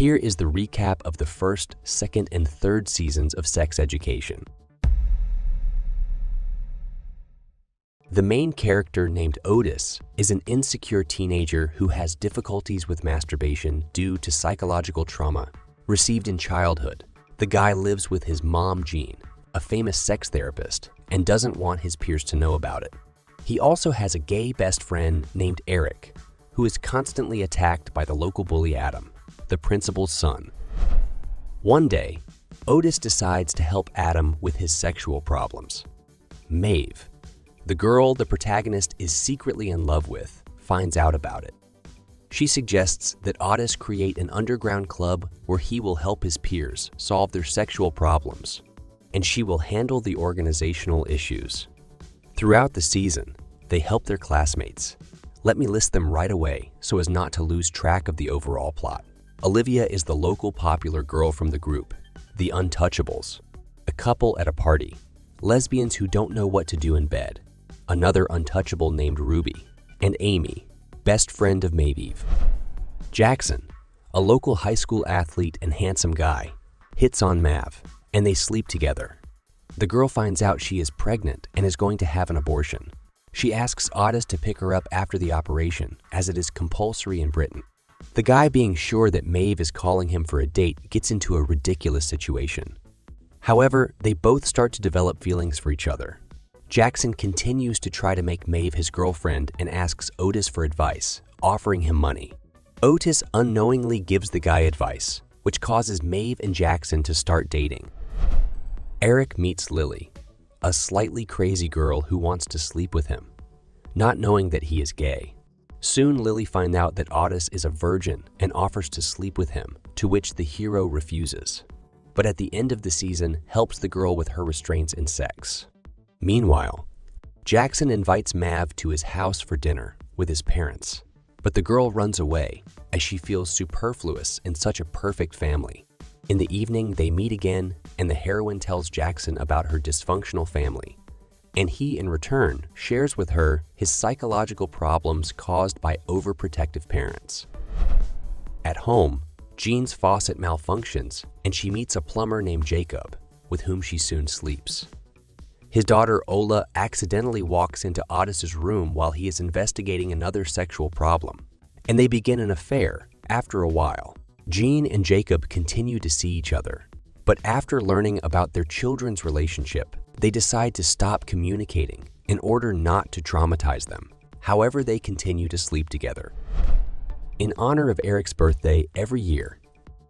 Here is the recap of the first, second, and third seasons of Sex Education. The main character, named Otise, is an insecure teenager who has difficulties with masturbation due to psychological trauma received in childhood. The guy lives with his mom, Jean, a famous sex therapist, and doesn't want his peers to know about it. He also has a gay best friend named Eric, who is constantly attacked by the local bully Adam, the principal's son. One day, Otise decides to help Adam with his sexual problems. Maeve, the girl the protagonist is secretly in love with, finds out about it. She suggests that Otise create an underground club where he will help his peers solve their sexual problems, and she will handle the organizational issues. Throughout the season, they help their classmates. Let me list them right away so as not to lose track of the overall plot. Olivia is the local popular girl from the group, the Untouchables, a couple at a party, lesbians who don't know what to do in bed, another untouchable named Ruby, and Amy, best friend of Maeve. Jackson, a local high school athlete and handsome guy, hits on Maeve, and they sleep together. The girl finds out she is pregnant and is going to have an abortion. She asks Otise to pick her up after the operation, as it is compulsory in Britain. The guy, being sure that Maeve is calling him for a date, gets into a ridiculous situation. However, they both start to develop feelings for each other. Jackson continues to try to make Maeve his girlfriend and asks Otise for advice, offering him money. Otise unknowingly gives the guy advice, which causes Maeve and Jackson to start dating. Eric meets Lily, a slightly crazy girl who wants to sleep with him, not knowing that he is gay. Soon, Lily finds out that Otise is a virgin and offers to sleep with him, to which the hero refuses, but at the end of the season helps the girl with her restraints in sex. Meanwhile, Jackson invites Maeve to his house for dinner with his parents, but the girl runs away as she feels superfluous in such a perfect family. In the evening, they meet again, and the heroine tells Jackson about her dysfunctional family, and he, in return, shares with her his psychological problems caused by overprotective parents. At home, Jean's faucet malfunctions, and she meets a plumber named Jacob, with whom she soon sleeps. His daughter Ola accidentally walks into Otise's room while he is investigating another sexual problem, and they begin an affair. After a while, Jean and Jacob continue to see each other, but after learning about their children's relationship, they decide to stop communicating in order not to traumatize them. However, they continue to sleep together. In honor of Eric's birthday every year,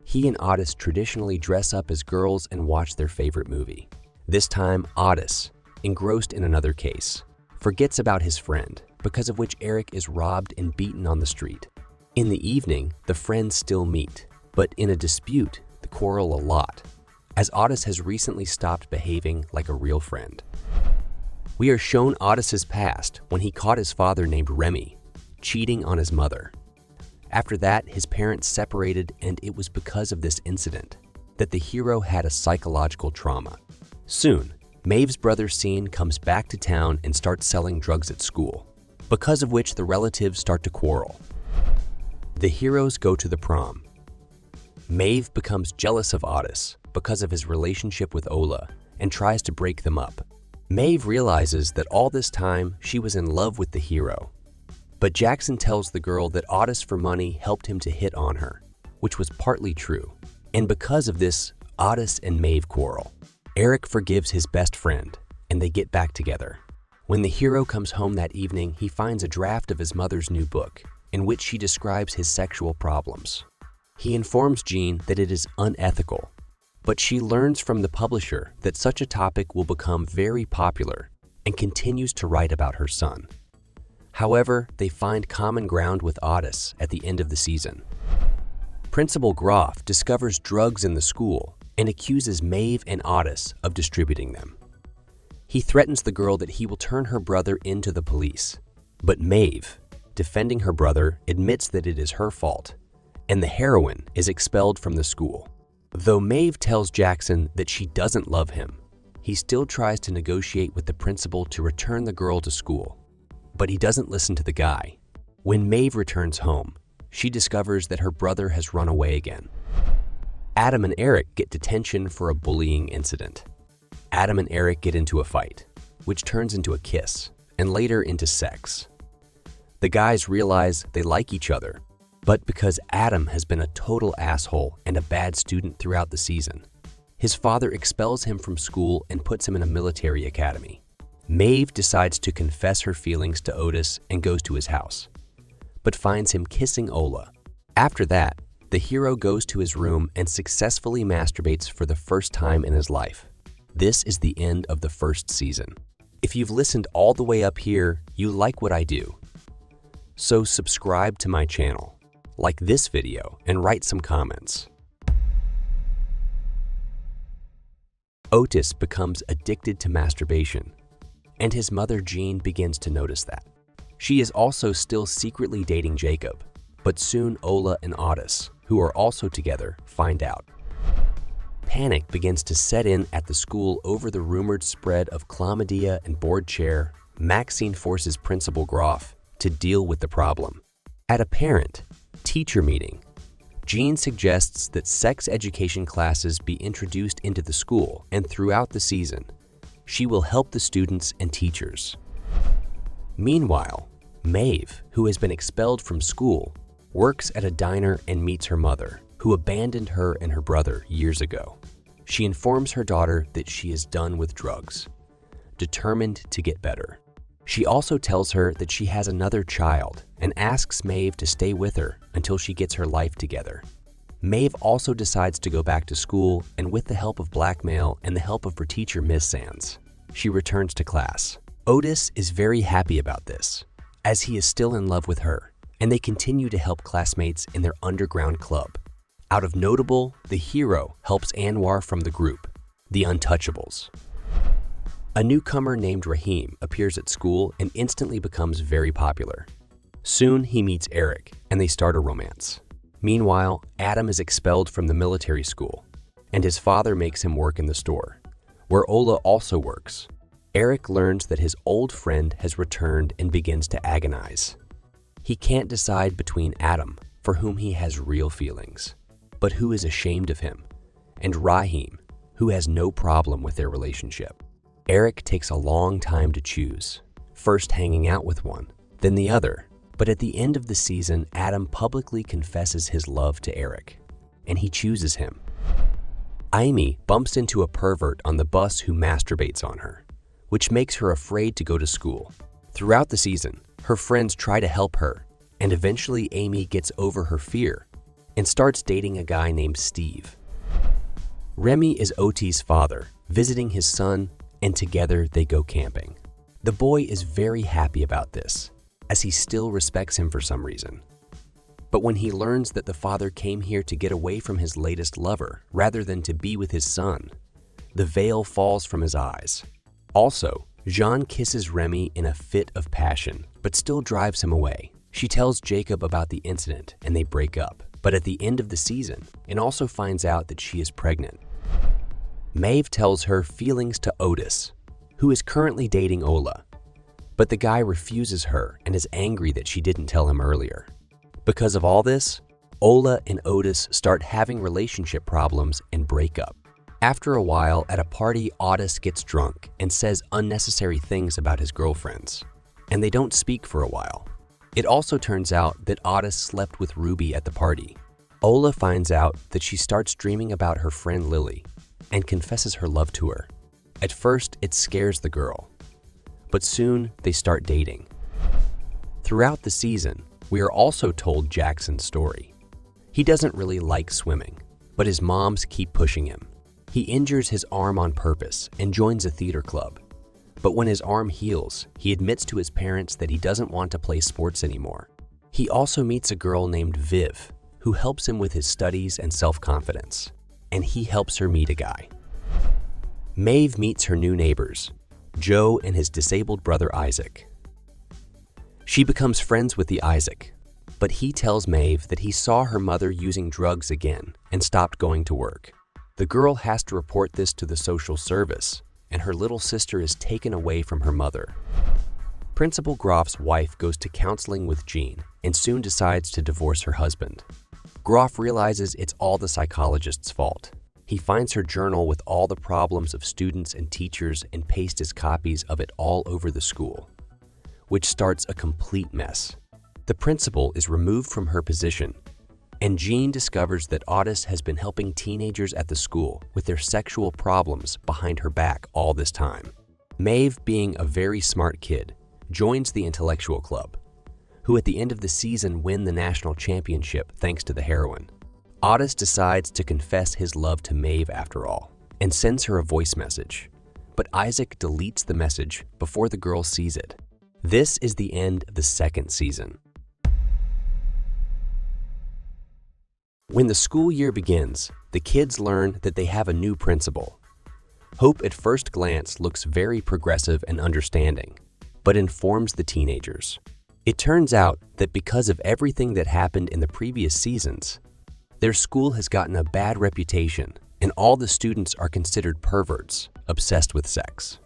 he and Otise traditionally dress up as girls and watch their favorite movie. This time, Otise, engrossed in another case, forgets about his friend, because of which Eric is robbed and beaten on the street. In the evening, the friends still meet, but in a dispute, they quarrel a lot, as Otise has recently stopped behaving like a real friend. We are shown Otise's past when he caught his father, named Remy, cheating on his mother. After that, his parents separated, and it was because of this incident that the hero had a psychological trauma. Soon, Maeve's brother Sean comes back to town and starts selling drugs at school, because of which the relatives start to quarrel. The heroes go to the prom. Maeve becomes jealous of Otise because of his relationship with Ola and tries to break them up. Maeve realizes that all this time she was in love with the hero, but Jackson tells the girl that Otise for money helped him to hit on her, which was partly true, and because of this, Otise and Maeve quarrel. Eric forgives his best friend, and they get back together. When the hero comes home that evening, he finds a draft of his mother's new book, in which she describes his sexual problems. He informs Jean that it is unethical, but she learns from the publisher that such a topic will become very popular and continues to write about her son. However, they find common ground with Otise at the end of the season. Principal Groff discovers drugs in the school and accuses Maeve and Otise of distributing them. He threatens the girl that he will turn her brother into the police, but Maeve, defending her brother, admits that it is her fault, and the heroine is expelled from the school. Though Maeve tells Jackson that she doesn't love him, he still tries to negotiate with the principal to return the girl to school, but he doesn't listen to the guy. When Maeve returns home, she discovers that her brother has run away again. Adam and Eric get detention for a bullying incident. Adam and Eric get into a fight, which turns into a kiss, and later into sex. The guys realize they like each other, but because Adam has been a total asshole and a bad student throughout the season, his father expels him from school and puts him in a military academy. Maeve decides to confess her feelings to Otise and goes to his house, but finds him kissing Ola. After that, the hero goes to his room and successfully masturbates for the first time in his life. This is the end of the first season. If you've listened all the way up here, you like what I do. So subscribe to my channel, like this video, and write some comments. Otise becomes addicted to masturbation, and his mother Jean begins to notice that. She is also still secretly dating Jacob, but soon Ola and Otise, who are also together, find out. Panic begins to set in at the school over the rumored spread of chlamydia and board chair. Maxine forces Principal Groff to deal with the problem. At a parent-teacher meeting, Jean suggests that sex education classes be introduced into the school, and throughout the season, she will help the students and teachers. Meanwhile, Maeve, who has been expelled from school, works at a diner and meets her mother, who abandoned her and her brother years ago. She informs her daughter that she is done with drugs, determined to get better. She also tells her that she has another child and asks Maeve to stay with her until she gets her life together. Maeve also decides to go back to school, and with the help of blackmail and the help of her teacher, Miss Sands, she returns to class. Otise is very happy about this, as he is still in love with her, and they continue to help classmates in their underground club. Out of notable, the hero helps Anwar from the group, the Untouchables. A newcomer named Rahim appears at school and instantly becomes very popular. Soon he meets Eric, and they start a romance. Meanwhile, Adam is expelled from the military school, and his father makes him work in the store, where Ola also works. Eric learns that his old friend has returned and begins to agonize. He can't decide between Adam, for whom he has real feelings, but who is ashamed of him, and Rahim, who has no problem with their relationship. Eric takes a long time to choose, first hanging out with one, then the other. But at the end of the season, Adam publicly confesses his love to Eric, and he chooses him. Amy bumps into a pervert on the bus who masturbates on her, which makes her afraid to go to school. Throughout the season, her friends try to help her, and eventually Amy gets over her fear and starts dating a guy named Steve. Remy is Otise's father, visiting his son, and together they go camping. The boy is very happy about this, as he still respects him for some reason. But when he learns that the father came here to get away from his latest lover rather than to be with his son, the veil falls from his eyes. Also, Jean kisses Remy in a fit of passion, but still drives him away. She tells Jacob about the incident and they break up. But at the end of the season, and also finds out that she is pregnant. Maeve tells her feelings to Otise, who is currently dating Ola, but the guy refuses her and is angry that she didn't tell him earlier. Because of all this, Ola and Otise start having relationship problems and break up. After a while, at a party, Otise gets drunk and says unnecessary things about his girlfriends, and they don't speak for a while. It also turns out that Otise slept with Ruby at the party. Ola finds out that she starts dreaming about her friend Lily and confesses her love to her. At first, it scares the girl, but soon they start dating. Throughout the season, we are also told Jackson's story. He doesn't really like swimming, but his moms keep pushing him. He injures his arm on purpose and joins a theater club. But when his arm heals, he admits to his parents that he doesn't want to play sports anymore. He also meets a girl named Viv, who helps him with his studies and self-confidence, and he helps her meet a guy. Maeve meets her new neighbors, Joe and his disabled brother Isaac. She becomes friends with the Isaac, but he tells Maeve that he saw her mother using drugs again and stopped going to work. The girl has to report this to the social service, and her little sister is taken away from her mother. Principal Groff's wife goes to counseling with Jean and soon decides to divorce her husband. Groff realizes it's all the psychologist's fault. He finds her journal with all the problems of students and teachers and pastes his copies of it all over the school, which starts a complete mess. The principal is removed from her position, and Jean discovers that Otise has been helping teenagers at the school with their sexual problems behind her back all this time. Maeve, being a very smart kid, joins the intellectual club, who at the end of the season win the national championship thanks to the heroine. Otise decides to confess his love to Maeve after all, and sends her a voice message. But Isaac deletes the message before the girl sees it. This is the end of the second season. When the school year begins, the kids learn that they have a new principal. Hope at first glance looks very progressive and understanding, but informs the teenagers. It turns out that because of everything that happened in the previous seasons, their school has gotten a bad reputation and all the students are considered perverts, obsessed with sex.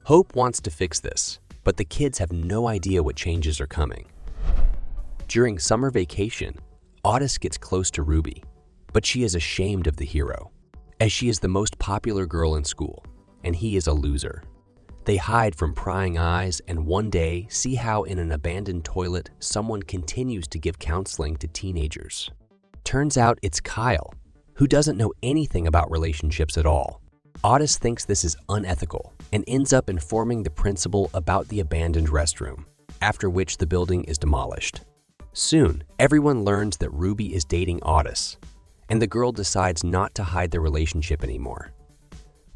Hope wants to fix this, but the kids have no idea what changes are coming. During summer vacation, Otise gets close to Ruby, but she is ashamed of the hero, as she is the most popular girl in school, and he is a loser. They hide from prying eyes and one day see how in an abandoned toilet someone continues to give counseling to teenagers. Turns out it's Kyle, who doesn't know anything about relationships at all. Otise thinks this is unethical and ends up informing the principal about the abandoned restroom, after which the building is demolished. Soon, everyone learns that Ruby is dating Otise, and the girl decides not to hide their relationship anymore.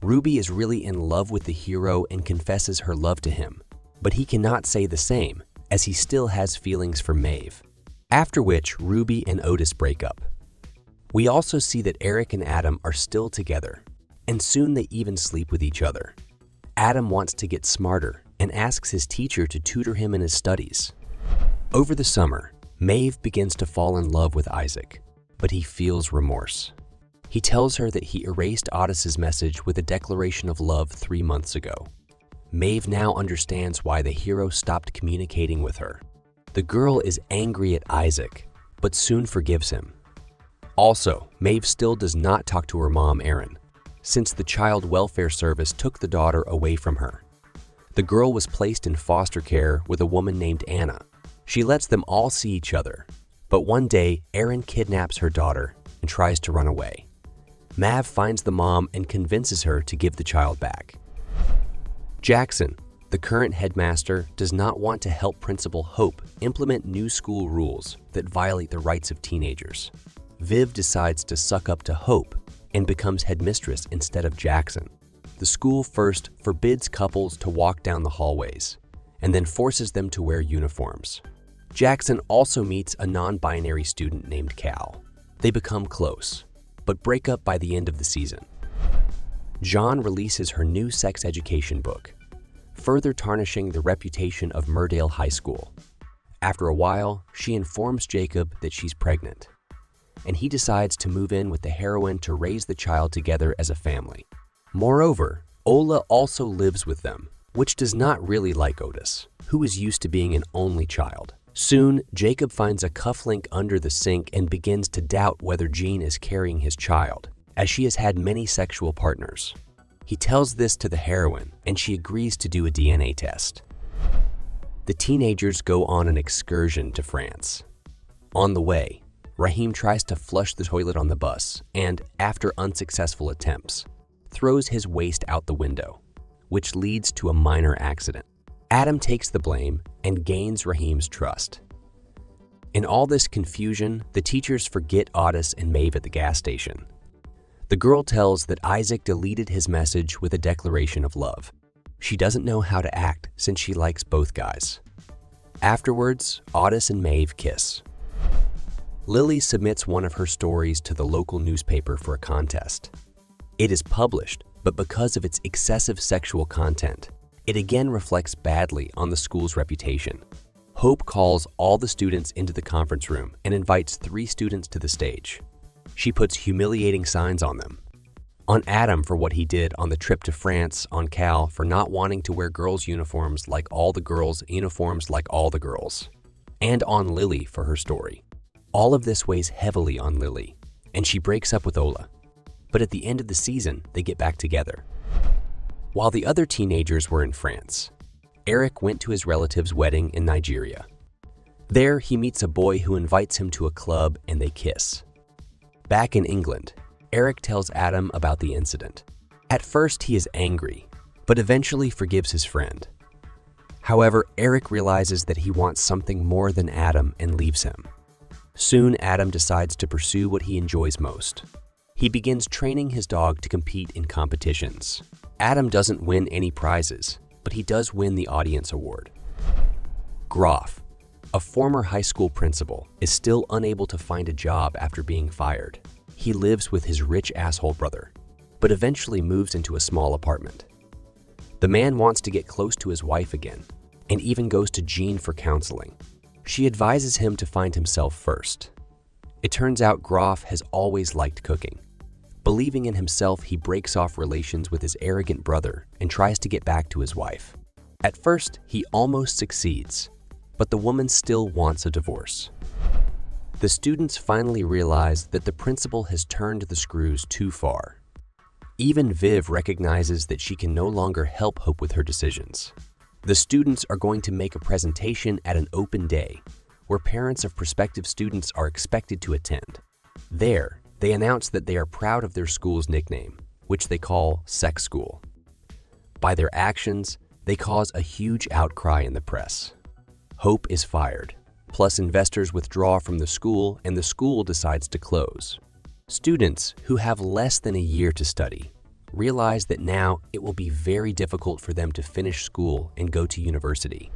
Ruby is really in love with the hero and confesses her love to him, but he cannot say the same, as he still has feelings for Maeve. After which, Ruby and Otise break up. We also see that Eric and Adam are still together, and soon they even sleep with each other. Adam wants to get smarter and asks his teacher to tutor him in his studies. Over the summer, Maeve begins to fall in love with Isaac, but he feels remorse. He tells her that he erased Otise's message with a declaration of love 3 months ago. Maeve now understands why the hero stopped communicating with her. The girl is angry at Isaac, but soon forgives him. Also, Maeve still does not talk to her mom, Erin, since the Child Welfare Service took the daughter away from her. The girl was placed in foster care with a woman named Anna. She lets them all see each other, but one day, Erin kidnaps her daughter and tries to run away. Maeve finds the mom and convinces her to give the child back. Jackson, the current headmaster, does not want to help Principal Hope implement new school rules that violate the rights of teenagers. Viv decides to suck up to Hope and becomes headmistress instead of Jackson. The school first forbids couples to walk down the hallways and then forces them to wear uniforms. Jackson also meets a non-binary student named Cal. They become close, but break up by the end of the season. John releases her new sex education book, further tarnishing the reputation of Murdale High School. After a while, she informs Jacob that she's pregnant, and he decides to move in with the heroine to raise the child together as a family. Moreover, Ola also lives with them, which does not really like Otise, who is used to being an only child. Soon, Jacob finds a cufflink under the sink and begins to doubt whether Jean is carrying his child, as she has had many sexual partners. He tells this to the heroine, and she agrees to do a DNA test. The teenagers go on an excursion to France. On the way, Raheem tries to flush the toilet on the bus and, after unsuccessful attempts, throws his waste out the window, which leads to a minor accident. Adam takes the blame and gains Raheem's trust. In all this confusion, the teachers forget Otise and Maeve at the gas station. The girl tells that Isaac deleted his message with a declaration of love. She doesn't know how to act since she likes both guys. Afterwards, Otise and Maeve kiss. Lily submits one of her stories to the local newspaper for a contest. It is published, but because of its excessive sexual content, it again reflects badly on the school's reputation. Hope calls all the students into the conference room and invites 3 students to the stage. She puts humiliating signs on them. On Adam for what he did on the trip to France, on Cal for not wanting to wear girls' uniforms like all the girls, and on Lily for her story. All of this weighs heavily on Lily, and she breaks up with Ola. But at the end of the season, they get back together. While the other teenagers were in France, Eric went to his relative's wedding in Nigeria. There, he meets a boy who invites him to a club and they kiss. Back in England, Eric tells Adam about the incident. At first, he is angry, but eventually forgives his friend. However, Eric realizes that he wants something more than Adam and leaves him. Soon, Adam decides to pursue what he enjoys most. He begins training his dog to compete in competitions. Adam doesn't win any prizes, but he does win the audience award. Groff, a former high school principal, is still unable to find a job after being fired. He lives with his rich asshole brother, but eventually moves into a small apartment. The man wants to get close to his wife again, and even goes to Jean for counseling. She advises him to find himself first. It turns out Groff has always liked cooking. Believing in himself, he breaks off relations with his arrogant brother and tries to get back to his wife. At first, he almost succeeds, but the woman still wants a divorce. The students finally realize that the principal has turned the screws too far. Even Viv recognizes that she can no longer help Hope with her decisions. The students are going to make a presentation at an open day, where parents of prospective students are expected to attend. There, they announce that they are proud of their school's nickname, which they call Sex School. By their actions, they cause a huge outcry in the press. Hope is fired, plus investors withdraw from the school and the school decides to close. Students who have less than a year to study realize that now it will be very difficult for them to finish school and go to university.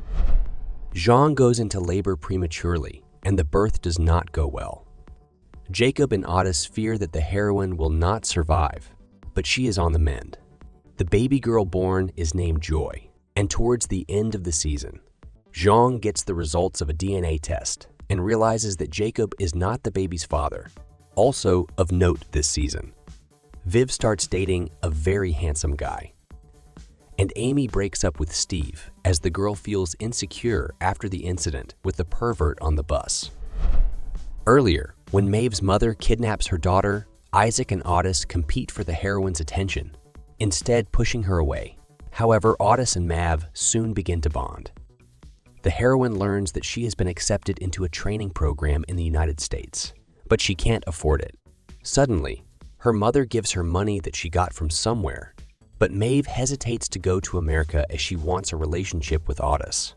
Jean goes into labor prematurely, and the birth does not go well. Jacob and Otise fear that the heroine will not survive, but she is on the mend. The baby girl born is named Joy, and towards the end of the season, Jean gets the results of a DNA test and realizes that Jacob is not the baby's father. Also of note this season, Viv starts dating a very handsome guy. And Amy breaks up with Steve as the girl feels insecure after the incident with the pervert on the bus. Earlier, when Maeve's mother kidnaps her daughter, Isaac and Otise compete for the heroine's attention, instead pushing her away. However, Otise and Maeve soon begin to bond. The heroine learns that she has been accepted into a training program in the United States, but she can't afford it. Suddenly, her mother gives her money that she got from somewhere, but Maeve hesitates to go to America as she wants a relationship with Otise.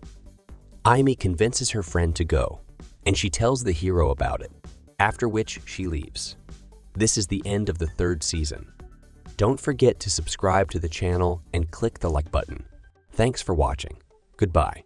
Amy convinces her friend to go, and she tells the hero about it, after which she leaves. This is the end of the 3rd season. Don't forget to subscribe to the channel and click the like button. Thanks for watching. Goodbye.